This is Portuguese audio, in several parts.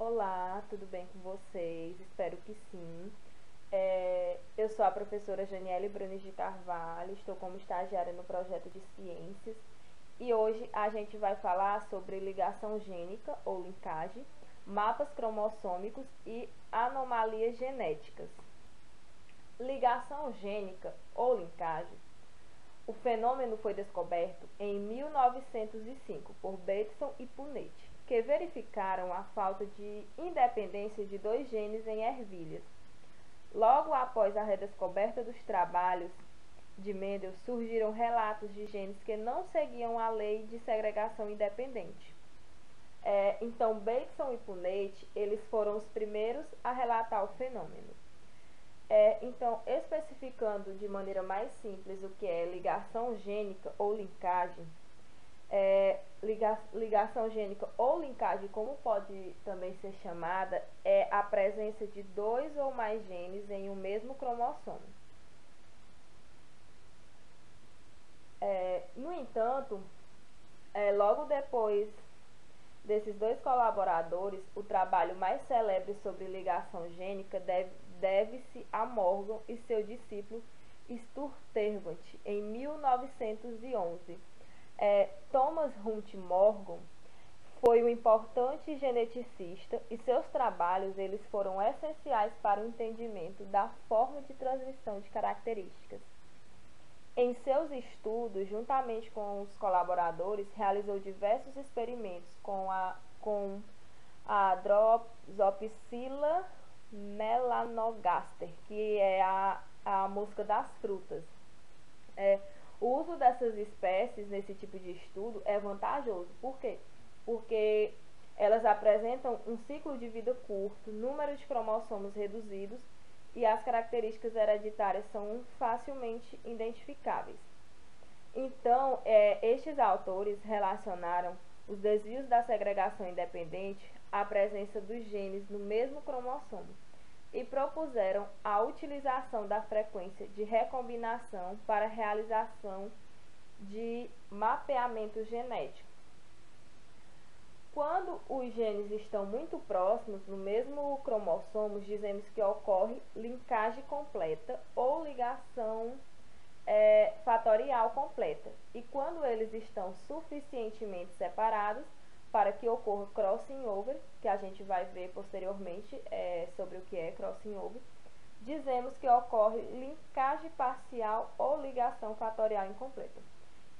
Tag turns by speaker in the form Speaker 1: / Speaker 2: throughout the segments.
Speaker 1: Olá, tudo bem com vocês? Espero que sim. Eu sou a professora Janiele Brunes de Carvalho, estou como estagiária no projeto de ciências e hoje a gente vai falar sobre ligação gênica ou linkagem, mapas cromossômicos e anomalias genéticas. Ligação gênica ou linkagem. O fenômeno foi descoberto em 1905 por Bateson e Punnett, que verificaram a falta de independência de dois genes em ervilhas. Logo após a redescoberta dos trabalhos de Mendel, surgiram relatos de genes que não seguiam a lei de segregação independente. Então, Bateson e Punnett, eles foram os primeiros a relatar o fenômeno. Então, especificando de maneira mais simples o que é ligação gênica ou linkagem, ligação gênica ou linkagem, como pode também ser chamada, é a presença de dois ou mais genes em um mesmo cromossomo. No entanto, logo depois desses dois colaboradores, o trabalho mais célebre sobre ligação gênica deve-se a Morgan e seu discípulo Sturtevant, em 1911. Thomas Hunt Morgan foi um importante geneticista e seus trabalhos eles foram essenciais para o entendimento da forma de transmissão de características. Em seus estudos, juntamente com os colaboradores, realizou diversos experimentos com a Drosophila melanogaster, que é a mosca das frutas. O uso dessas espécies nesse tipo de estudo é vantajoso. Por quê? Porque elas apresentam um ciclo de vida curto, número de cromossomos reduzidos e as características hereditárias são facilmente identificáveis. Então, estes autores relacionaram os desvios da segregação independente à presença dos genes no mesmo cromossomo e propuseram a utilização da frequência de recombinação para a realização de mapeamento genético. Quando os genes estão muito próximos no mesmo cromossomo, dizemos que ocorre linkagem completa ou ligação fatorial completa. E quando eles estão suficientemente separados para que ocorra crossing over, que a gente vai ver posteriormente sobre o que é crossing over, dizemos que ocorre linkagem parcial ou ligação fatorial incompleta.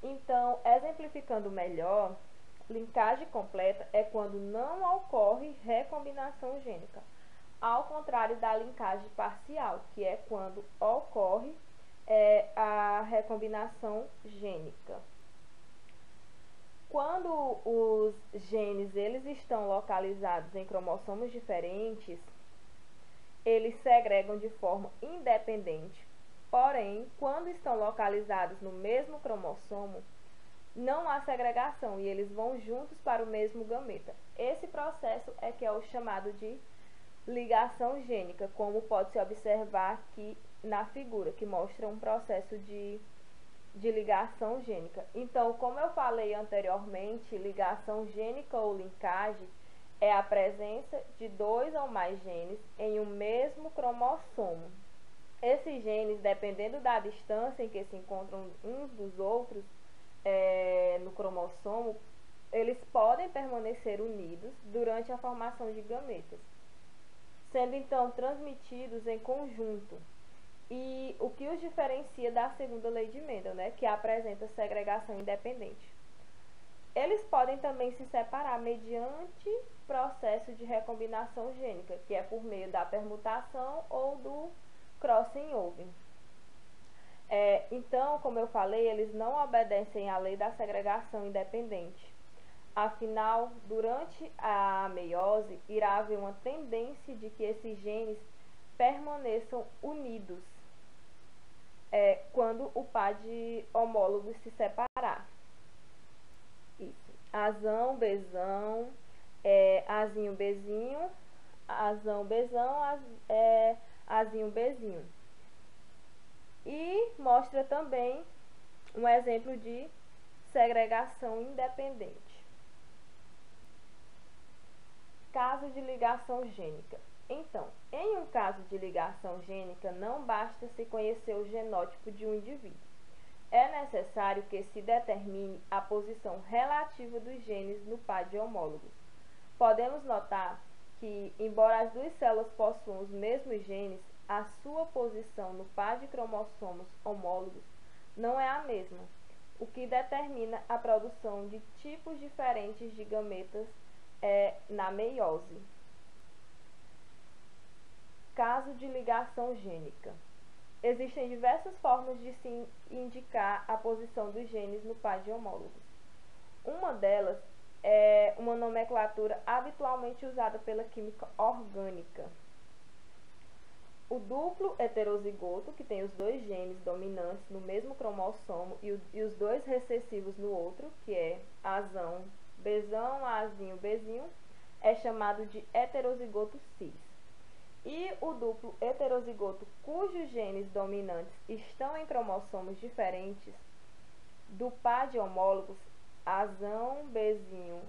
Speaker 1: Então, exemplificando melhor, linkagem completa é quando não ocorre recombinação gênica, ao contrário da linkagem parcial, que é quando ocorre a recombinação gênica. Quando os genes eles estão localizados em cromossomos diferentes, eles segregam de forma independente. Porém, quando estão localizados no mesmo cromossomo, não há segregação e eles vão juntos para o mesmo gameta. Esse processo é que é o chamado de ligação gênica, como pode-se observar aqui na figura, que mostra um processo de ligação gênica. Então, como eu falei anteriormente, ligação gênica ou linkagem é a presença de dois ou mais genes em um mesmo cromossomo. Esses genes, dependendo da distância em que se encontram uns dos outros no cromossomo, eles podem permanecer unidos durante a formação de gametas, sendo então transmitidos em conjunto. E o que os diferencia da segunda lei de Mendel, que apresenta segregação independente. Eles podem também se separar mediante processo de recombinação gênica, que é por meio da permutação ou do crossing over. Então, como eu falei, eles não obedecem à lei da segregação independente. Afinal, durante a meiose, irá haver uma tendência de que esses genes permaneçam unidos quando o par de homólogos se separar. Isso. Azão, bezão, azinho, bezinho, azão, bezão, azinho, bezinho. E mostra também um exemplo de segregação independente. Caso Caso de ligação gênica. Então, em um caso de ligação gênica, não basta se conhecer o genótipo de um indivíduo. É necessário que se determine a posição relativa dos genes no par de homólogos. Podemos notar que, embora as duas células possuam os mesmos genes, a sua posição no par de cromossomos homólogos não é a mesma, o que determina a produção de tipos diferentes de gametas na meiose. Caso de ligação gênica. Existem diversas formas de se indicar a posição dos genes no par de homólogos. Uma delas é uma nomenclatura habitualmente usada pela química orgânica. O duplo heterozigoto, que tem os dois genes dominantes no mesmo cromossomo e os dois recessivos no outro, que é Azão, Bzão, Azinho, Bzinho, é chamado de heterozigoto cis. E o duplo heterozigoto cujos genes dominantes estão em cromossomos diferentes do par de homólogos Azão, Bzinho,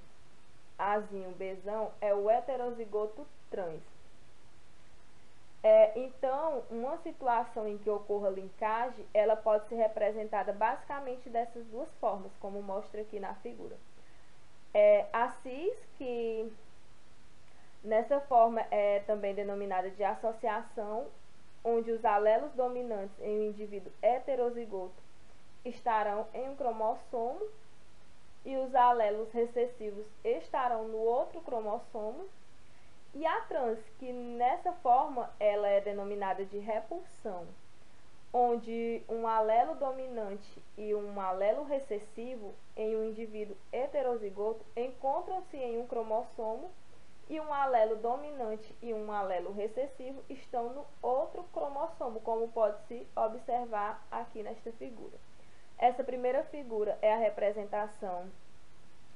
Speaker 1: Azinho, Bzão é o heterozigoto trans. Então, uma situação em que ocorra linkagem, ela pode ser representada basicamente dessas duas formas, como mostra aqui na figura. A cis, que nessa forma é também denominada de associação, onde os alelos dominantes em um indivíduo heterozigoto estarão em um cromossomo e os alelos recessivos estarão no outro cromossomo. E a trans, que nessa forma ela é denominada de repulsão, onde um alelo dominante e um alelo recessivo em um indivíduo heterozigoto encontram-se em um cromossomo e um alelo dominante e um alelo recessivo estão no outro cromossomo, como pode-se observar aqui nesta figura. Essa primeira figura é a representação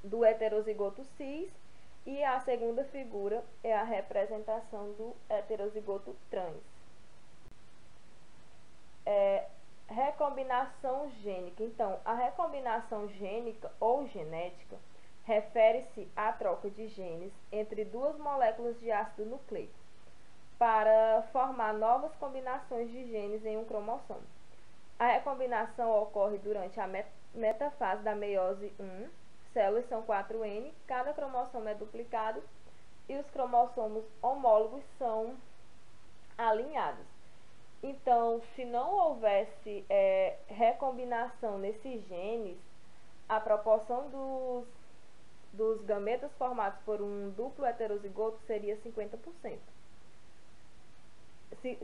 Speaker 1: do heterozigoto cis e a segunda figura é a representação do heterozigoto trans. Recombinação gênica. Então, a recombinação gênica ou genética refere-se à troca de genes entre duas moléculas de ácido nucleico para formar novas combinações de genes em um cromossomo. A recombinação ocorre durante a metafase da meiose 1. Células são 4N, cada cromossomo é duplicado e os cromossomos homólogos são alinhados. Então, se não houvesse recombinação nesses genes, a proporção dos gametas formados por um duplo heterozigoto seria 50%.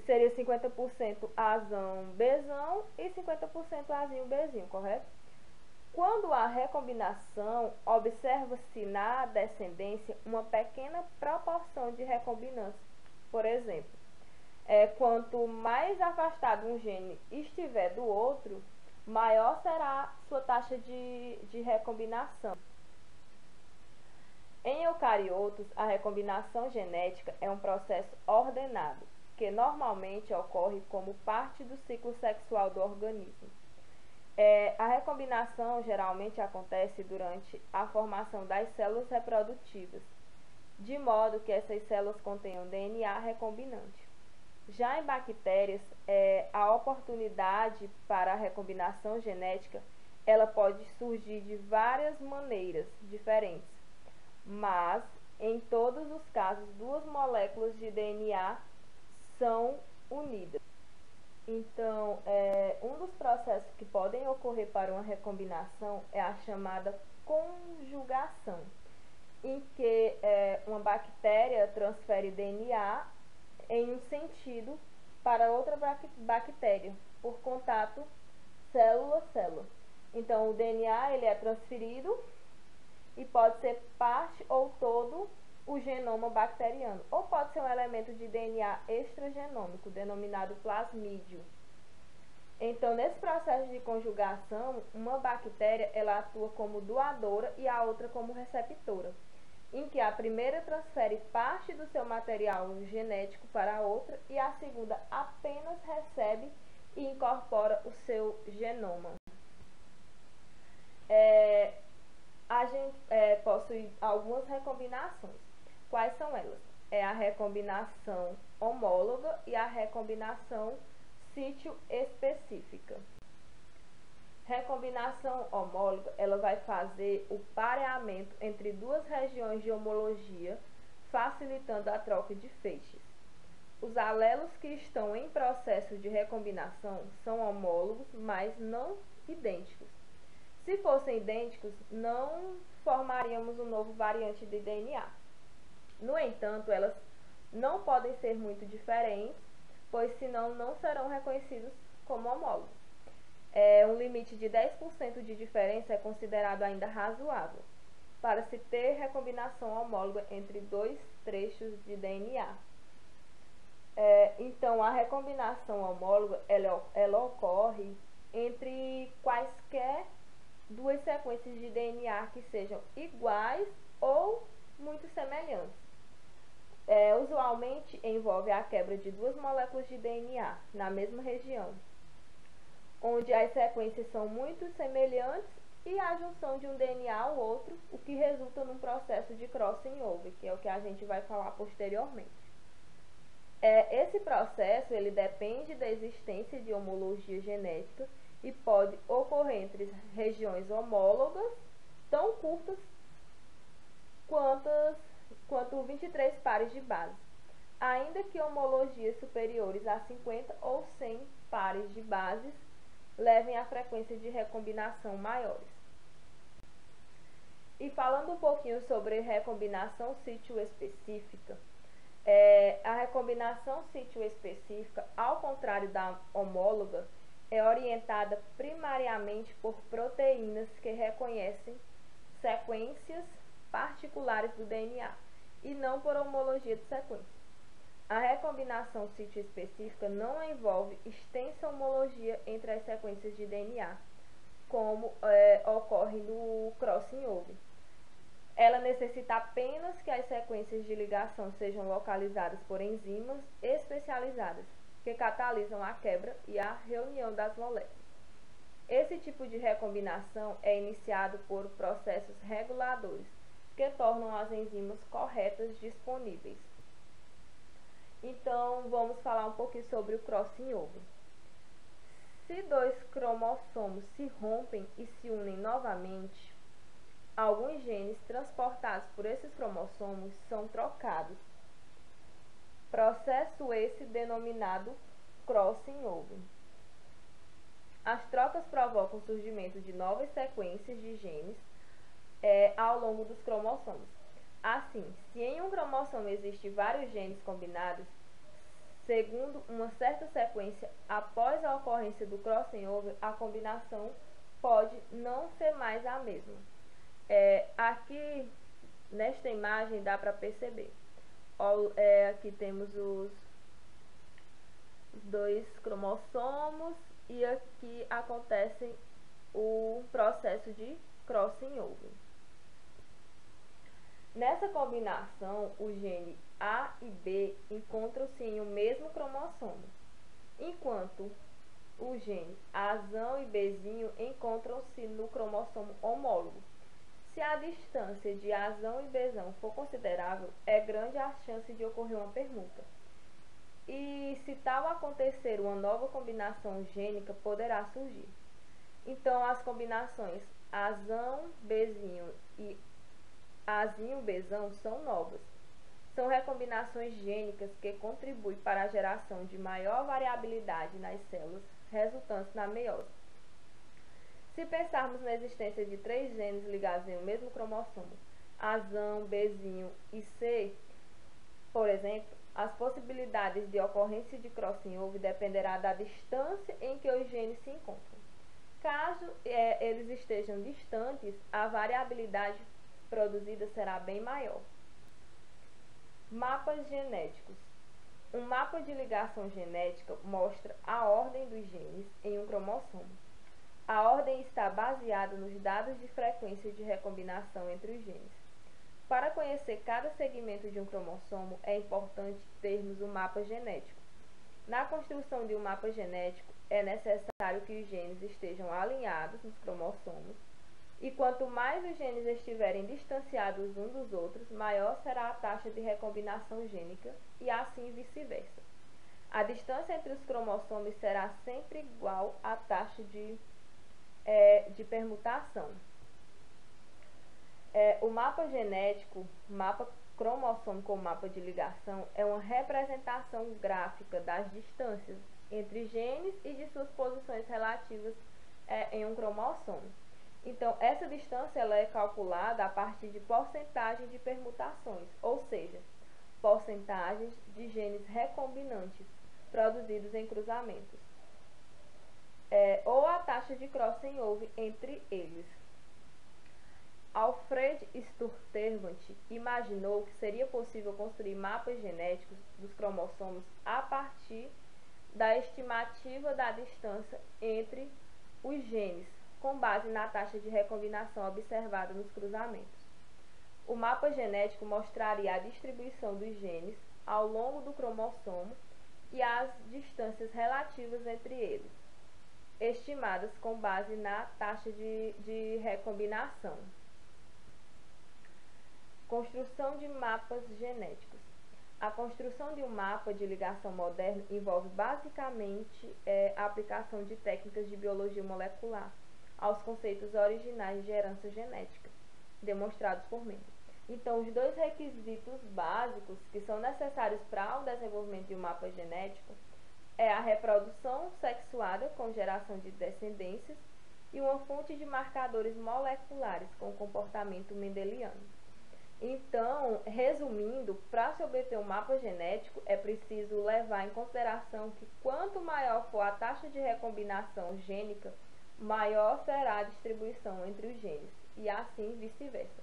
Speaker 1: Seria 50% Azão, Bzão e 50% Azinho, Bzinho, correto? Quando há recombinação, observa-se na descendência uma pequena proporção de recombinância. Por exemplo, quanto mais afastado um gene estiver do outro, maior será sua taxa de recombinação. Em eucariotos, a recombinação genética é um processo ordenado, que normalmente ocorre como parte do ciclo sexual do organismo. A recombinação geralmente acontece durante a formação das células reprodutivas, de modo que essas células contenham DNA recombinante. Já em bactérias, a oportunidade para a recombinação genética ela pode surgir de várias maneiras diferentes, mas em todos os casos duas moléculas de DNA são unidas. Então, um dos processos que podem ocorrer para uma recombinação é a chamada conjugação, em que uma bactéria transfere DNA em um sentido para outra bactéria, por contato célula-célula. Então, o DNA ele é transferido e pode ser parte ou todo o genoma bacteriano, ou pode ser um elemento de DNA extragenômico, denominado plasmídio. Então, nesse processo de conjugação, uma bactéria ela atua como doadora e a outra como receptora, em que a primeira transfere parte do seu material genético para a outra e a segunda apenas recebe e incorpora o seu genoma. A gente possui algumas recombinações. Quais são elas? É a recombinação homóloga e a recombinação sítio específica. Recombinação homóloga, ela vai fazer o pareamento entre duas regiões de homologia, facilitando a troca de feixes. Os alelos que estão em processo de recombinação são homólogos, mas não idênticos. Se fossem idênticos, não formaríamos um novo variante de DNA. No entanto, elas não podem ser muito diferentes, pois senão não serão reconhecidos como homólogos. Um limite de 10% de diferença é considerado ainda razoável para se ter recombinação homóloga entre dois trechos de DNA. Então, a recombinação homóloga ela ocorre entre quaisquer duas sequências de DNA que sejam iguais ou muito semelhantes. Usualmente envolve a quebra de duas moléculas de DNA na mesma região, onde as sequências são muito semelhantes, e a junção de um DNA ao outro, o que resulta num processo de crossing over, que é o que a gente vai falar posteriormente. Esse processo ele depende da existência de homologia genética e pode ocorrer entre regiões homólogas tão curtas quanto 23 pares de bases, ainda que homologias superiores a 50 ou 100 pares de bases levem a frequência de recombinação maiores. E falando um pouquinho sobre recombinação sítio específica, a recombinação sítio específica, ao contrário da homóloga, é orientada primariamente por proteínas que reconhecem sequências particulares do DNA e não por homologia de sequência. A recombinação sítio específica não envolve extensa homologia entre as sequências de DNA, como ocorre no crossing over. Ela necessita apenas que as sequências de ligação sejam localizadas por enzimas especializadas, que catalisam a quebra e a reunião das moléculas. Esse tipo de recombinação é iniciado por processos reguladores, que tornam as enzimas corretas disponíveis. Então, vamos falar um pouquinho sobre o crossing over. Se dois cromossomos se rompem e se unem novamente, alguns genes transportados por esses cromossomos são trocados. Processo esse denominado crossing over. As trocas provocam o surgimento de novas sequências de genes ao longo dos cromossomos. Assim, se em um cromossomo existem vários genes combinados, segundo uma certa sequência, após a ocorrência do crossing over, a combinação pode não ser mais a mesma. Aqui, nesta imagem, dá para perceber. Aqui temos os dois cromossomos e aqui acontece o processo de crossing over. Nessa combinação, o gene A e B encontram-se em um mesmo cromossomo, enquanto o gene Azão e Bzinho encontram-se no cromossomo homólogo. Se a distância de Azão e Bzão for considerável, é grande a chance de ocorrer uma permuta. E se tal acontecer, uma nova combinação gênica poderá surgir. Então, as combinações Azão, Bzinho e Azinho, Bzão são novas. São recombinações gênicas que contribuem para a geração de maior variabilidade nas células resultantes na meiose. Se pensarmos na existência de 3 genes ligados em um mesmo cromossomo, Azão, Bzinho e C, por exemplo, as possibilidades de ocorrência de crossing over dependerá da distância em que os genes se encontram. Caso eles estejam distantes, a variabilidade produzida será bem maior. Mapas genéticos. Um mapa de ligação genética mostra a ordem dos genes em um cromossomo. A ordem está baseada nos dados de frequência de recombinação entre os genes. Para conhecer cada segmento de um cromossomo, é importante termos um mapa genético. Na construção de um mapa genético, é necessário que os genes estejam alinhados nos cromossomos E quanto mais os genes estiverem distanciados uns dos outros, maior será a taxa de recombinação gênica e assim vice-versa. A distância entre os cromossomos será sempre igual à taxa de permutação. O mapa genético, mapa cromossômico ou mapa de ligação, é uma representação gráfica das distâncias entre genes e de suas posições relativas em um cromossomo. Então, essa distância ela é calculada a partir de porcentagem de permutações, ou seja, porcentagens de genes recombinantes produzidos em cruzamentos, ou a taxa de crossing-over entre eles. Alfred Sturtevant imaginou que seria possível construir mapas genéticos dos cromossomos a partir da estimativa da distância entre os genes, com base na taxa de recombinação observada nos cruzamentos. O mapa genético mostraria a distribuição dos genes ao longo do cromossomo e as distâncias relativas entre eles, estimadas com base na taxa de recombinação. Construção de mapas genéticos. A construção de um mapa de ligação moderno envolve basicamente a aplicação de técnicas de biologia molecular aos conceitos originais de herança genética, demonstrados por Mendel. Então, os dois requisitos básicos que são necessários para o desenvolvimento de um mapa genético é a reprodução sexuada com geração de descendências e uma fonte de marcadores moleculares com comportamento mendeliano. Então, resumindo, para se obter um mapa genético, é preciso levar em consideração que quanto maior for a taxa de recombinação gênica, maior será a distribuição entre os genes, e assim vice-versa.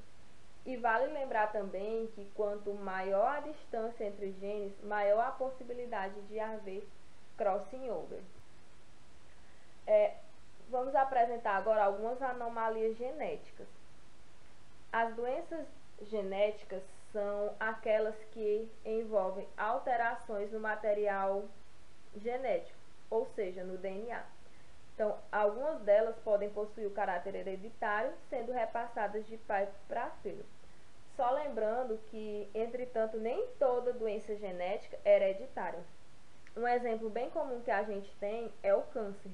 Speaker 1: E vale lembrar também que quanto maior a distância entre os genes, maior a possibilidade de haver crossing over. Vamos apresentar agora algumas anomalias genéticas. As doenças genéticas são aquelas que envolvem alterações no material genético, ou seja, no DNA. Então, algumas delas podem possuir o caráter hereditário, sendo repassadas de pai para filho. Só lembrando que, entretanto, nem toda doença genética é hereditária. Um exemplo bem comum que a gente tem é o câncer.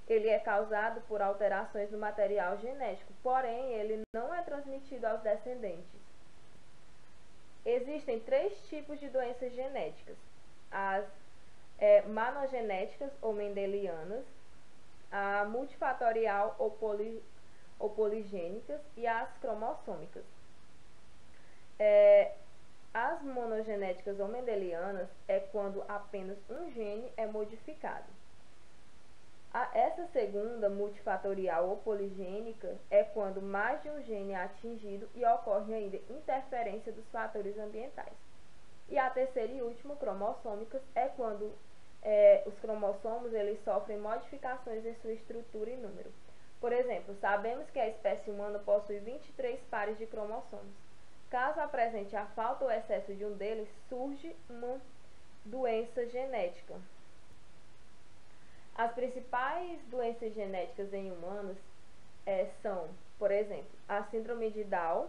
Speaker 1: Ele é causado por alterações no material genético, porém, ele não é transmitido aos descendentes. Existem 3 tipos de doenças genéticas: as manogenéticas ou mendelianas, a multifatorial ou poligênicas e as cromossômicas. As monogenéticas ou mendelianas é quando apenas um gene é modificado. Essa segunda, multifatorial ou poligênica, é quando mais de um gene é atingido e ocorre ainda interferência dos fatores ambientais. E a terceira e última, cromossômicas, é quando os cromossomos eles sofrem modificações em sua estrutura e número. Por exemplo, sabemos que a espécie humana possui 23 pares de cromossomos. Caso apresente a falta ou excesso de um deles, surge uma doença genética. As principais doenças genéticas em humanos são, por exemplo, a síndrome de Down,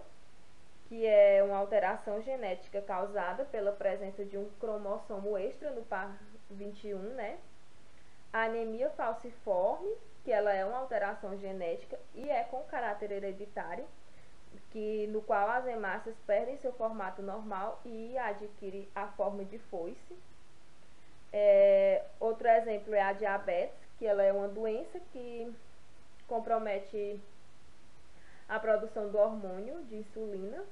Speaker 1: que é uma alteração genética causada pela presença de um cromossomo extra no par 21, né? A anemia falciforme, que ela é uma alteração genética e é com caráter hereditário, no qual as hemácias perdem seu formato normal e adquirem a forma de foice. Outro exemplo é a diabetes, que ela é uma doença que compromete a produção do hormônio de insulina,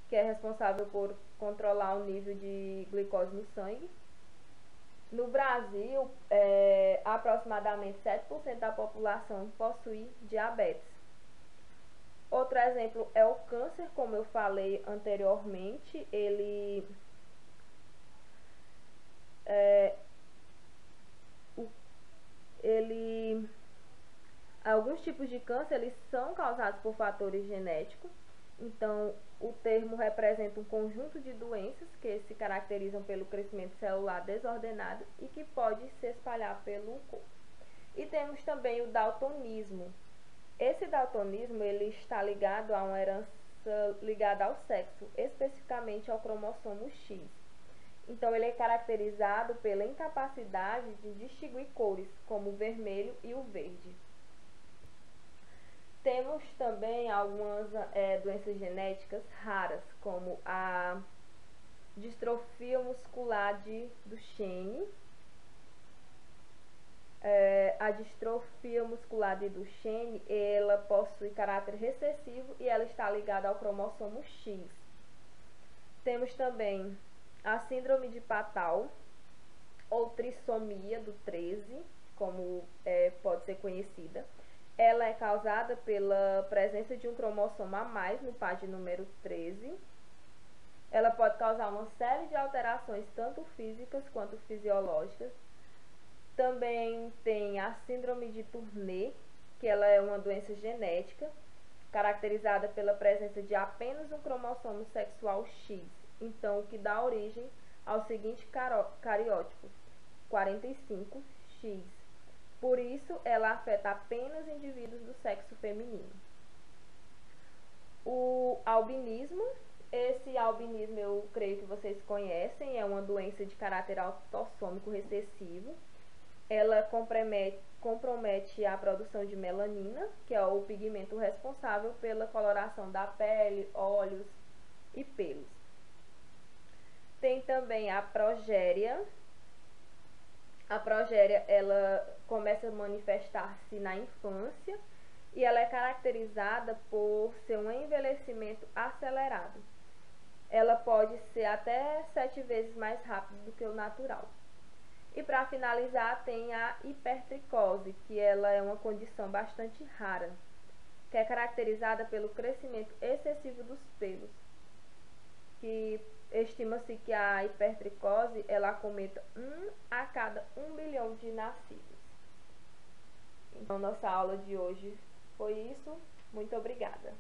Speaker 1: que é responsável por controlar o nível de glicose no sangue. No Brasil, aproximadamente 7% da população possui diabetes. Outro exemplo é o câncer, como eu falei anteriormente, alguns tipos de câncer eles são causados por fatores genéticos. Então, o termo representa um conjunto de doenças que se caracterizam pelo crescimento celular desordenado e que pode se espalhar pelo corpo. E temos também o daltonismo, Esse daltonismo ele está ligado a uma herança ligada ao sexo, especificamente ao cromossomo X. Então, ele é caracterizado pela incapacidade de distinguir cores, como o vermelho e o verde. Temos também algumas doenças genéticas raras, como a distrofia muscular de Duchenne. A distrofia muscular de Duchenne, ela possui caráter recessivo e ela está ligada ao cromossomo X. Temos também a síndrome de Patau, ou trissomia do 13, como pode ser conhecida. Ela é causada pela presença de um cromossomo a mais no par de número 13. Ela pode causar uma série de alterações, tanto físicas quanto fisiológicas. Também tem a síndrome de Turner, que ela é uma doença genética, caracterizada pela presença de apenas um cromossomo sexual X, então o que dá origem ao seguinte cariótipo, 45X. Por isso, ela afeta apenas indivíduos do sexo feminino. O albinismo, esse albinismo eu creio que vocês conhecem, é uma doença de caráter autossômico recessivo. Ela compromete a produção de melanina, que é o pigmento responsável pela coloração da pele, olhos e pelos. Tem também a progéria. A progéria, ela começa a manifestar-se na infância e ela é caracterizada por ser um envelhecimento acelerado. Ela pode ser até 7 vezes mais rápido do que o natural. E para finalizar, tem a hipertricose, que ela é uma condição bastante rara, que é caracterizada pelo crescimento excessivo dos pelos, que estima-se que a hipertricose ela acometa 1 a cada 1 bilhão de nascidos. Então, nossa aula de hoje foi isso. Muito obrigada.